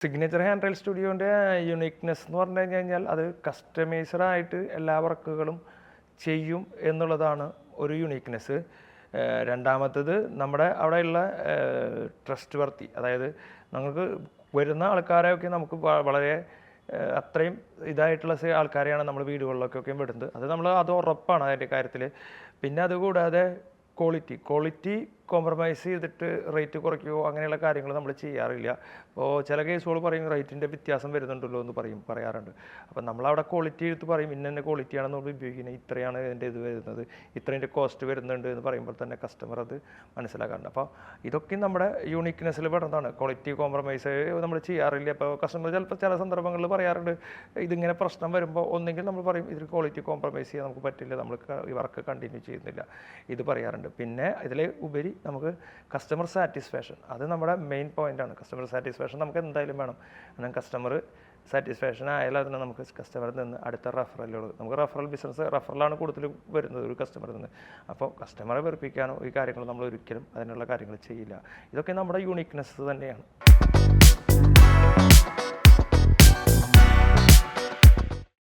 Signature hand rail സ്റ്റുഡിയോൻ്റെ uniqueness എന്ന് പറഞ്ഞു കഴിഞ്ഞാൽ അത് കസ്റ്റമൈസ്ഡായിട്ട് എല്ലാ വർക്കുകളും ചെയ്യും എന്നുള്ളതാണ് ഒരു യുണീക്നെസ്. രണ്ടാമത്തത് നമ്മുടെ അവിടെയുള്ള ട്രസ്റ്റ് വർത്തി, അതായത് നമുക്ക് വരുന്ന ആൾക്കാരെയൊക്കെ നമുക്ക് വളരെ അത്രയും ഇതായിട്ടുള്ള ആൾക്കാരെയാണ് നമ്മൾ വീടുകളിലൊക്കെ വിടുന്നത്. അത് ഉറപ്പാണ് അതിൻ്റെ കാര്യത്തിൽ. പിന്നെ അതുകൂടാതെ ക്വാളിറ്റി കോംപ്രമൈസ് ചെയ്തിട്ട് റേറ്റ് കുറയ്ക്കുകയോ അങ്ങനെയുള്ള കാര്യങ്ങൾ നമ്മൾ ചെയ്യാറില്ല. അപ്പോൾ ചില കേസുകൾ പറയും റേറ്റിൻ്റെ വ്യത്യാസം വരുന്നുണ്ടല്ലോ എന്ന് പറയാറുണ്ട്. അപ്പം നമ്മളവിടെ ക്വാളിറ്റി എടുത്ത് പറയും ഇന്ന ക്വാളിറ്റിയാണ് നമ്മൾ ഉപയോഗിക്കുന്നത്, ഇത്രയാണ് ഇതിൻ്റെ ഇത് വരുന്നത്, ഇത്രേൻ്റെ കോസ്റ്റ് വരുന്നുണ്ട് എന്ന് പറയുമ്പോൾ തന്നെ കസ്റ്റമർ അത് മനസ്സിലാക്കാറുണ്ട്. അപ്പോൾ ഇതൊക്കെ നമ്മുടെ യൂണിക്നെസ്സിൽ പെടുന്നതാണ്. ക്വാളിറ്റി കോംപ്രമൈസ് നമ്മൾ ചെയ്യാറില്ല. അപ്പോൾ കസ്റ്റമർ ചിലപ്പോൾ ചില സന്ദർഭങ്ങളിൽ പറയാറുണ്ട് ഇതിങ്ങനെ പ്രശ്നം വരുമ്പോൾ ഒന്നെങ്കിൽ നമ്മൾ പറയും ഇതിൽ ക്വാളിറ്റി കോംപ്രമൈസ് ചെയ്യാൻ നമുക്ക് പറ്റില്ല, നമ്മൾ ഈ വർക്ക് കണ്ടിന്യൂ ചെയ്യുന്നില്ല, ഇത് പറയാറുണ്ട്. പിന്നെ ഇതിൽ ഉപരി നമുക്ക് കസ്റ്റമർ സാറ്റിസ്ഫാക്ഷൻ, അത് നമ്മുടെ മെയിൻ പോയിൻ്റാണ്. കസ്റ്റമർ സാറ്റിസ്ഫാക്ഷൻ നമുക്ക് എന്തായാലും വേണം. കാരണം കസ്റ്റമർ സാറ്റിസ്ഫാക്ഷൻ ആയാലും അതിന് നമുക്ക് കസ്റ്റമറിൽ നിന്ന് അടുത്ത റെഫറലുകൾ, നമുക്ക് റെഫറലാണ് കൂടുതൽ വരുന്നത് ഒരു കസ്റ്റമറിൽ നിന്ന്. അപ്പോൾ കസ്റ്റമറെ വെറുപ്പിക്കാനോ ഈ കാര്യങ്ങൾ നമ്മൾ ഒരിക്കലും അതിനുള്ള കാര്യങ്ങൾ ചെയ്യില്ല. ഇതൊക്കെ നമ്മുടെ യൂണിക്നെസ് തന്നെയാണ്.